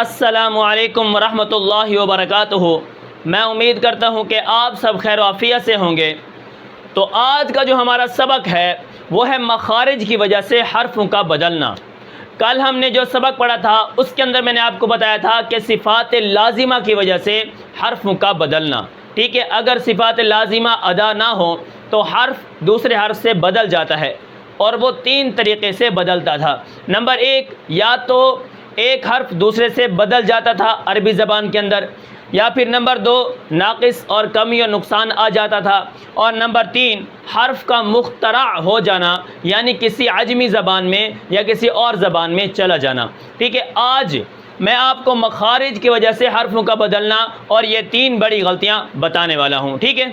السلام علیکم ورحمۃ اللہ وبرکاتہ۔ میں امید کرتا ہوں کہ آپ سب خیر و عافیت سے ہوں گے۔ تو آج کا جو ہمارا سبق ہے وہ ہے مخارج کی وجہ سے حرفوں کا بدلنا۔ کل ہم نے جو سبق پڑھا تھا اس کے اندر میں نے آپ کو بتایا تھا کہ صفات لازمہ کی وجہ سے حرفوں کا بدلنا، ٹھیک ہے۔ اگر صفات لازمہ ادا نہ ہو تو حرف دوسرے حرف سے بدل جاتا ہے، اور وہ 3 طریقے سے بدلتا تھا۔ نمبر 1، یا تو ایک حرف دوسرے سے بدل جاتا تھا عربی زبان کے اندر، یا پھر نمبر 2، ناقص اور کمی و نقصان آ جاتا تھا، اور نمبر 3، حرف کا مخترع ہو جانا، یعنی کسی عجمی زبان میں یا کسی اور زبان میں چلا جانا، ٹھیک ہے۔ آج میں آپ کو مخارج کی وجہ سے حرفوں کا بدلنا اور یہ 3 بڑی غلطیاں بتانے والا ہوں، ٹھیک ہے۔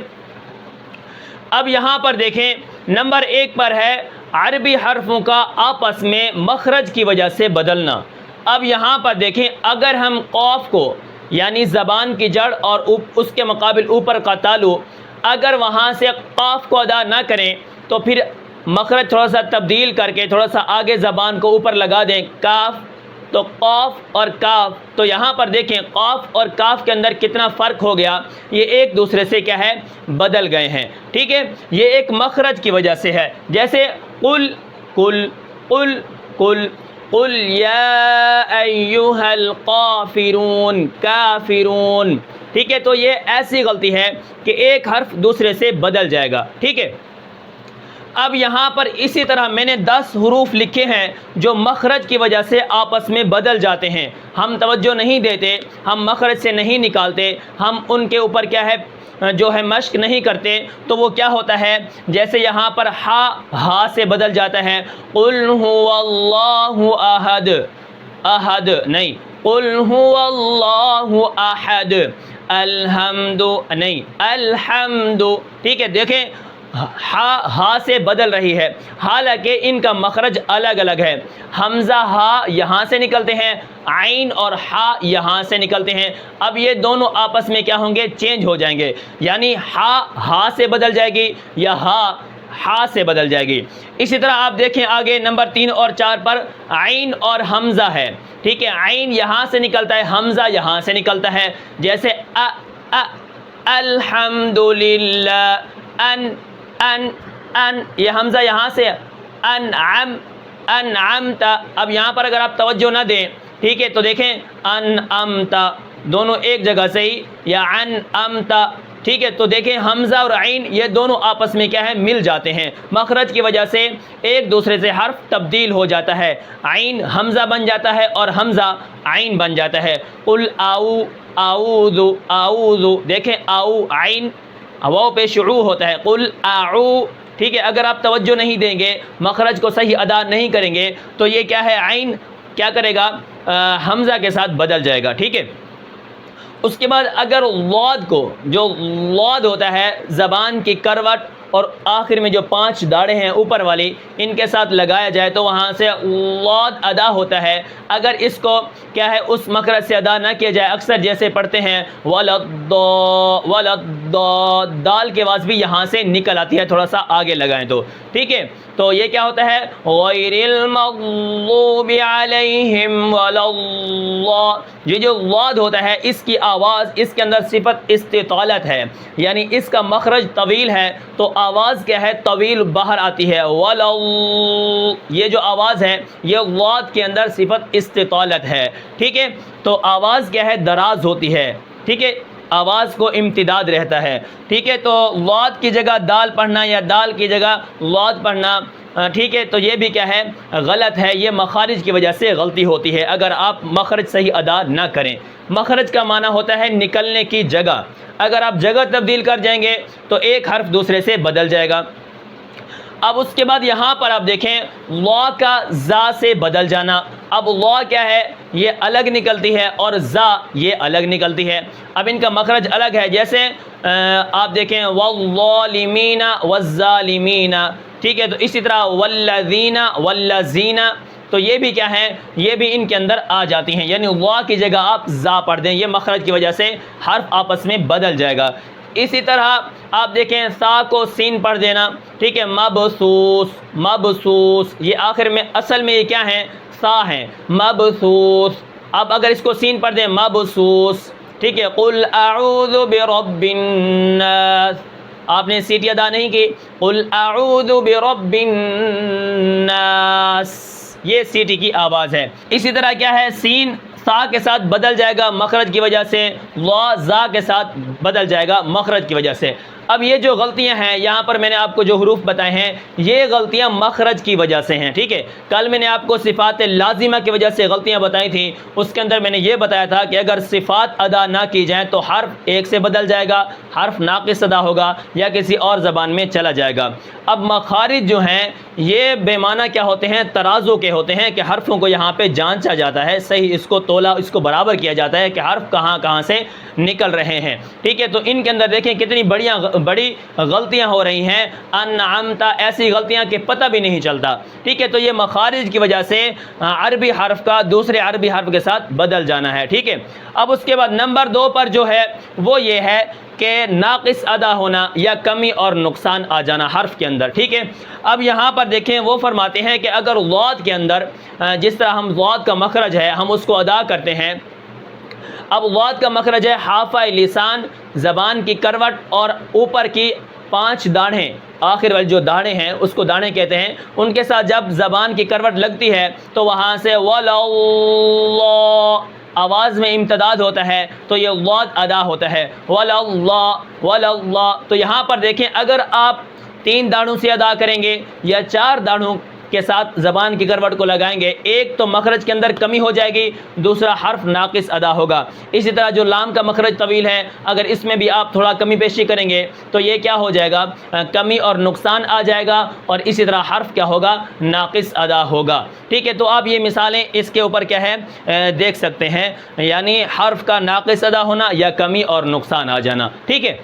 اب یہاں پر دیکھیں، نمبر 1 پر ہے عربی حرفوں کا آپس میں مخرج کی وجہ سے بدلنا۔ اب یہاں پر دیکھیں، اگر ہم قاف کو یعنی زبان کی جڑ اور اس کے مقابل اوپر کا تالو، اگر وہاں سے قاف کو ادا نہ کریں تو پھر مخرج تھوڑا سا تبدیل کر کے تھوڑا سا آگے زبان کو اوپر لگا دیں، کاف، تو قاف اور کاف، تو یہاں پر دیکھیں قاف اور کاف کے اندر کتنا فرق ہو گیا، یہ ایک دوسرے سے کیا ہے، بدل گئے ہیں، ٹھیک ہے۔ یہ ایک مخرج کی وجہ سے ہے، جیسے قل قل قل قل قل یا ایھا الکافرون کافرون، ٹھیک ہے۔ تو یہ ایسی غلطی ہے کہ ایک حرف دوسرے سے بدل جائے گا، ٹھیک ہے۔ اب یہاں پر اسی طرح میں نے 10 حروف لکھے ہیں جو مخرج کی وجہ سے آپس میں بدل جاتے ہیں، ہم توجہ نہیں دیتے، ہم مخرج سے نہیں نکالتے، ہم ان کے اوپر کیا ہے جو ہے مشق نہیں کرتے، تو وہ کیا ہوتا ہے، جیسے یہاں پر ہا سے بدل جاتا ہے، قل هو اللہ احد، احد نہیں، قل هو اللہ احد، الحمد نہیں، الحمد، ٹھیک ہے۔ دیکھیں ہا سے بدل رہی ہے، حالانکہ ان کا مخرج الگ الگ ہے۔ حمزہ ہا یہاں سے نکلتے ہیں، عین اور ہا یہاں سے نکلتے ہیں۔ اب یہ دونوں آپس میں کیا ہوں گے، چینج ہو جائیں گے، یعنی ہا سے بدل جائے گی یا ہا سے بدل جائے گی۔ اسی طرح آپ دیکھیں آگے نمبر 3 اور 4 پر عین اور حمزہ ہے، ٹھیک ہے۔ عین یہاں سے نکلتا ہے، حمزہ یہاں سے نکلتا ہے، جیسے الحمدللہ، ان یہ حمزہ یہاں سے، انعمت، اب یہاں پر اگر آپ توجہ نہ دیں، ٹھیک ہے، تو دیکھیں انعمت دونوں ایک جگہ سے ہی، یا انعمت، ٹھیک ہے۔ تو دیکھیں حمزہ اور عین یہ دونوں آپس میں کیا ہے، مل جاتے ہیں، مخرج کی وجہ سے ایک دوسرے سے حرف تبدیل ہو جاتا ہے، عین حمزہ بن جاتا ہے اور حمزہ عین بن جاتا ہے۔ قل اعوذ، اعوذ، دیکھیں او عین واو پہ شروع ہوتا ہے، قل اعو، ٹھیک ہے۔ اگر آپ توجہ نہیں دیں گے، مخرج کو صحیح ادا نہیں کریں گے تو یہ کیا ہے، عین کیا کرے گا، حمزہ کے ساتھ بدل جائے گا، ٹھیک ہے۔ اس کے بعد اگر لاد کو، جو لاد ہوتا ہے زبان کی کروٹ اور آخر میں جو 5 داڑیں ہیں اوپر والی، ان کے ساتھ لگایا جائے تو وہاں سے لاد ادا ہوتا ہے۔ اگر اس کو کیا ہے اس مخرج سے ادا نہ کیا جائے، اکثر جیسے پڑھتے ہیں دال کے آواز بھی یہاں سے نکل آتی ہے، تھوڑا سا آگے لگائیں تو، ٹھیک ہے۔ تو یہ کیا ہوتا ہے، غیر المغضوب علیہم ولا الضالین، یہ جو لاد ہوتا ہے اس کی آواز، اس کے اندر صفت استطالت ہے، یعنی اس کا مخرج طویل ہے تو آواز کیا ہے، طویل باہر آتی ہے، ولا، یہ جو آواز ہے یہ لاد کے اندر صفت استطالت ہے، ٹھیک ہے۔ تو آواز کیا ہے، دراز ہوتی ہے، ٹھیک ہے، آواز کو امتداد رہتا ہے، ٹھیک ہے۔ تو لاد کی جگہ دال پڑھنا یا دال کی جگہ لاد پڑھنا، ٹھیک ہے، تو یہ بھی کیا ہے، غلط ہے، یہ مخارج کی وجہ سے غلطی ہوتی ہے اگر آپ مخرج صحیح ادا نہ کریں۔ مخرج کا معنی ہوتا ہے نکلنے کی جگہ، اگر آپ جگہ تبدیل کر جائیں گے تو ایک حرف دوسرے سے بدل جائے گا۔ اب اس کے بعد یہاں پر آپ دیکھیں لا کا زا سے بدل جانا، اب لا کیا ہے، یہ الگ نکلتی ہے اور زا یہ الگ نکلتی ہے، اب ان کا مخرج الگ ہے، جیسے آپ دیکھیں والظالمین والظالمین، ٹھیک ہے۔ تو اسی طرح والذین والذین، تو یہ بھی کیا ہے، یہ بھی ان کے اندر آ جاتی ہیں، یعنی وا کی جگہ آپ زا پڑھ دیں، یہ مخرج کی وجہ سے حرف آپس میں بدل جائے گا۔ اسی طرح آپ دیکھیں سا کو سین پڑھ دینا، ٹھیک ہے، مبسوس، مبسوس، یہ آخر میں اصل میں یہ کیا ہیں، سا ہیں، مبسوس، اب اگر اس کو سین پڑھ دیں مبسوس، ٹھیک ہے، قل اعوذ برب الناس، آپ نے سیٹی ادا نہیں کی، قل اعوذ برب الناس، یہ سیٹی کی آواز ہے۔ اسی طرح کیا ہے، سین سا کے ساتھ بدل جائے گا مخرج کی وجہ سے، وا زا کے ساتھ بدل جائے گا مخرج کی وجہ سے۔ اب یہ جو غلطیاں ہیں یہاں پر میں نے آپ کو جو حروف بتائے ہیں یہ غلطیاں مخرج کی وجہ سے ہیں، ٹھیک ہے۔ کل میں نے آپ کو صفات لازمہ کی وجہ سے غلطیاں بتائی تھیں، اس کے اندر میں نے یہ بتایا تھا کہ اگر صفات ادا نہ کی جائیں تو حرف ایک سے بدل جائے گا، حرف ناقص ادا ہوگا یا کسی اور زبان میں چلا جائے گا۔ اب مخارج جو ہیں یہ بے معنی کیا ہوتے ہیں، ترازو کے ہوتے ہیں کہ حرفوں کو یہاں پہ جانچا جاتا ہے، صحیح اس کو تولا، اس کو برابر کیا جاتا ہے کہ حرف کہاں کہاں سے نکل رہے ہیں، ٹھیک ہے۔ تو ان کے اندر دیکھیں کتنی بڑی غلطیاں ہو رہی ہیں، انعمت، ایسی غلطیاں کہ پتہ بھی نہیں چلتا، ٹھیک ہے۔ تو یہ مخارج کی وجہ سے عربی حرف کا دوسرے عربی حرف کے ساتھ بدل جانا ہے، ٹھیک ہے۔ اب اس کے بعد نمبر 2 پر جو ہے وہ یہ ہے کہ ناقص ادا ہونا یا کمی اور نقصان آ جانا حرف کے اندر، ٹھیک ہے۔ اب یہاں پر دیکھیں وہ فرماتے ہیں کہ اگر ضاد کے اندر جس طرح ہم ضاد کا مخرج ہے ہم اس کو ادا کرتے ہیں، اب ضاد کا مخرج ہے حافہ لسان، زبان کی کروٹ اور اوپر کی 5 داڑھیں، آخر والی جو داڑھیں ہیں اس کو داڑھیں کہتے ہیں، ان کے ساتھ جب زبان کی کروٹ لگتی ہے تو وہاں سے وَلَللَّهِ آواز میں امتداد ہوتا ہے تو یہ ضاد ادا ہوتا ہے، وَلَللَّهِ وَلَللَّهِ۔ تو یہاں پر دیکھیں اگر آپ 3 داڑھوں سے ادا کریں گے یا 4 داڑھوں کے ساتھ زبان کی کروٹ کو لگائیں گے، ایک تو مخرج کے اندر کمی ہو جائے گی، دوسرا حرف ناقص ادا ہوگا۔ اسی طرح جو لام کا مخرج طویل ہے اگر اس میں بھی آپ تھوڑا کمی بیشی کریں گے تو یہ کیا ہو جائے گا، کمی اور نقصان آ جائے گا، اور اسی طرح حرف کیا ہوگا، ناقص ادا ہوگا، ٹھیک ہے۔ تو آپ یہ مثالیں اس کے اوپر کیا ہے دیکھ سکتے ہیں، یعنی حرف کا ناقص ادا ہونا یا کمی اور نقصان آ جانا، ٹھیک ہے۔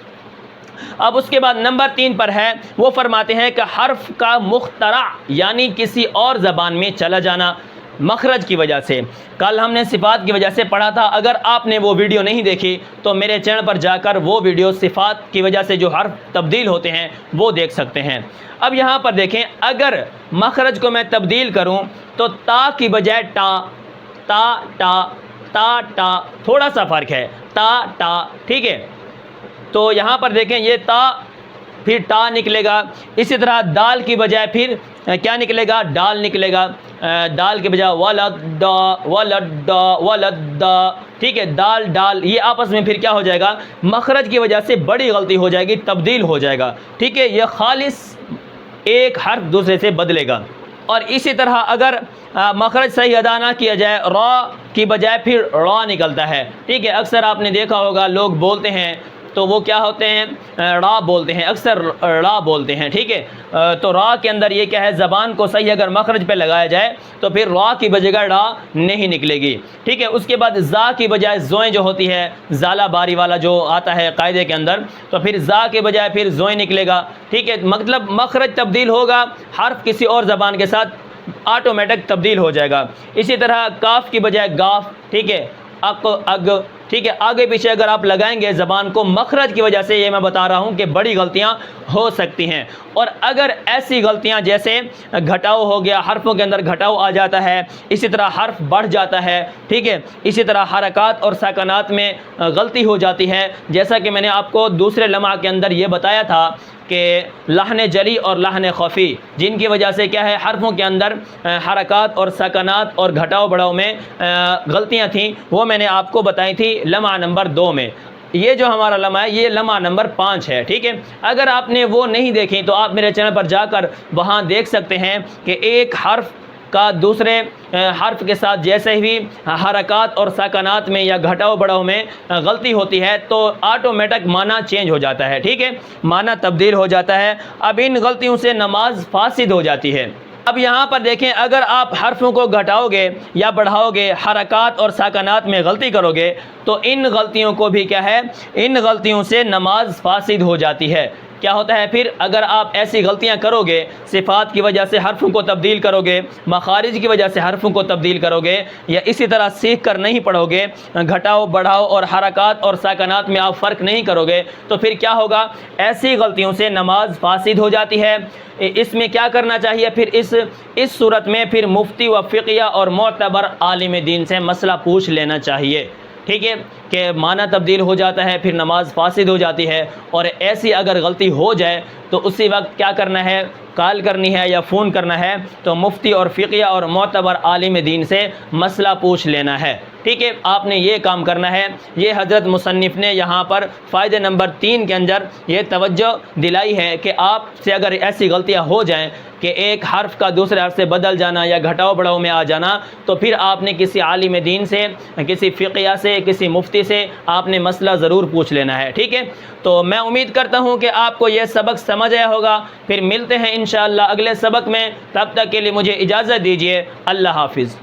اب اس کے بعد نمبر 3 پر ہے وہ فرماتے ہیں کہ حرف کا مخترع یعنی کسی اور زبان میں چلا جانا مخرج کی وجہ سے۔ کل ہم نے صفات کی وجہ سے پڑھا تھا، اگر آپ نے وہ ویڈیو نہیں دیکھی تو میرے چینل پر جا کر وہ ویڈیو صفات کی وجہ سے جو حرف تبدیل ہوتے ہیں وہ دیکھ سکتے ہیں۔ اب یہاں پر دیکھیں اگر مخرج کو میں تبدیل کروں تو تا کی بجائے ٹا، تا ٹا، تا ٹا، تھوڑا سا فرق ہے، تا ٹا، ٹھیک ہے۔ تو یہاں پر دیکھیں یہ تا پھر ٹا نکلے گا، اسی طرح دال کی بجائے پھر کیا نکلے گا، ڈال نکلے گا، دال کے بجائے ولدا ولدا ولدا، ٹھیک ہے۔ دال ڈال یہ آپس میں پھر کیا ہو جائے گا، مخرج کی وجہ سے بڑی غلطی ہو جائے گی، تبدیل ہو جائے گا، ٹھیک ہے۔ یہ خالص ایک حرف دوسرے سے بدلے گا۔ اور اسی طرح اگر مخرج صحیح ادا نہ کیا جائے، را کی بجائے پھر را نکلتا ہے، ٹھیک ہے۔ اکثر آپ نے دیکھا ہوگا لوگ بولتے ہیں تو وہ کیا ہوتے ہیں، را بولتے ہیں، اکثر را بولتے ہیں، ٹھیک ہے۔ تو را کے اندر یہ کیا ہے، زبان کو صحیح اگر مخرج پہ لگایا جائے تو پھر را کی بجائے را نہیں نکلے گی، ٹھیک ہے۔ اس کے بعد زا کی بجائے زوئیں جو ہوتی ہے، زالہ باری والا جو آتا ہے قاعدے کے اندر، تو پھر زا کے بجائے پھر زوئیں نکلے گا، ٹھیک ہے۔ مطلب مخرج تبدیل ہوگا، حرف کسی اور زبان کے ساتھ آٹومیٹک تبدیل ہو جائے گا۔ اسی طرح کاف کی بجائے گاف، ٹھیک ہے، اق اگ، ٹھیک ہے۔ آگے پیچھے اگر آپ لگائیں گے زبان کو مخرج کی وجہ سے، یہ میں بتا رہا ہوں کہ بڑی غلطیاں ہو سکتی ہیں۔ اور اگر ایسی غلطیاں جیسے گھٹاؤ ہو گیا، حرفوں کے اندر گھٹاؤ آ جاتا ہے، اسی طرح حرف بڑھ جاتا ہے، ٹھیک ہے، اسی طرح حرکات اور ساکنات میں غلطی ہو جاتی ہے، جیسا کہ میں نے آپ کو دوسرے لمحہ کے اندر یہ بتایا تھا کہ لحن جلی اور لحن خفی، جن کی وجہ سے کیا ہے حرفوں کے اندر حرکات اور سکنات اور گھٹاؤ بڑھاؤ میں غلطیاں تھیں، وہ میں نے آپ کو بتائی تھی لمحہ نمبر 2 میں۔ یہ جو ہمارا لمحہ ہے یہ لمحہ نمبر 5 ہے، ٹھیک ہے۔ اگر آپ نے وہ نہیں دیکھی تو آپ میرے چینل پر جا کر وہاں دیکھ سکتے ہیں کہ ایک حرف کا دوسرے حرف کے ساتھ جیسے ہی حرکات اور ساکنات میں یا گھٹاؤ بڑھاؤ میں غلطی ہوتی ہے تو آٹومیٹک معنی چینج ہو جاتا ہے، ٹھیک ہے، معنی تبدیل ہو جاتا ہے۔ اب ان غلطیوں سے نماز فاسد ہو جاتی ہے۔ اب یہاں پر دیکھیں اگر آپ حرفوں کو گھٹاؤ گے یا بڑھاؤ گے، حرکات اور ساکنات میں غلطی کرو گے تو ان غلطیوں کو بھی کیا ہے، ان غلطیوں سے نماز فاسد ہو جاتی ہے، کیا ہوتا ہے پھر اگر آپ ایسی غلطیاں کرو گے، صفات کی وجہ سے حرفوں کو تبدیل کرو گے، مخارج کی وجہ سے حرفوں کو تبدیل کرو گے، یا اسی طرح سیکھ کر نہیں پڑھو گے، گھٹاؤ بڑھاؤ اور حرکات اور ساکنات میں آپ فرق نہیں کرو گے، تو پھر کیا ہوگا؟ ایسی غلطیوں سے نماز فاسد ہو جاتی ہے۔ اس میں کیا کرنا چاہیے پھر؟ اس صورت میں پھر مفتی و فقیہ اور معتبر عالم دین سے مسئلہ پوچھ لینا چاہیے، ٹھیک ہے، کہ معنی تبدیل ہو جاتا ہے، پھر نماز فاسد ہو جاتی ہے، اور ایسی اگر غلطی ہو جائے تو اسی وقت کیا کرنا ہے؟ کال کرنی ہے یا فون کرنا ہے، تو مفتی اور فقیہ اور معتبر عالم دین سے مسئلہ پوچھ لینا ہے، ٹھیک ہے، آپ نے یہ کام کرنا ہے۔ یہ حضرت مصنف نے یہاں پر فائدے نمبر 3 کے اندر یہ توجہ دلائی ہے کہ آپ سے اگر ایسی غلطیاں ہو جائیں کہ ایک حرف کا دوسرے حرف سے بدل جانا یا گھٹاؤ بڑھاؤ میں آ جانا، تو پھر آپ نے کسی عالم دین سے، کسی فقیہ سے، کسی مفتی سے آپ نے مسئلہ ضرور پوچھ لینا ہے، ٹھیک ہے۔ تو میں امید کرتا ہوں کہ آپ کو یہ سبق سمجھ آیا ہوگا۔ پھر ملتے ہیں انشاءاللہ اگلے سبق میں، تب تک کے لیے مجھے اجازت دیجیے۔ اللہ حافظ۔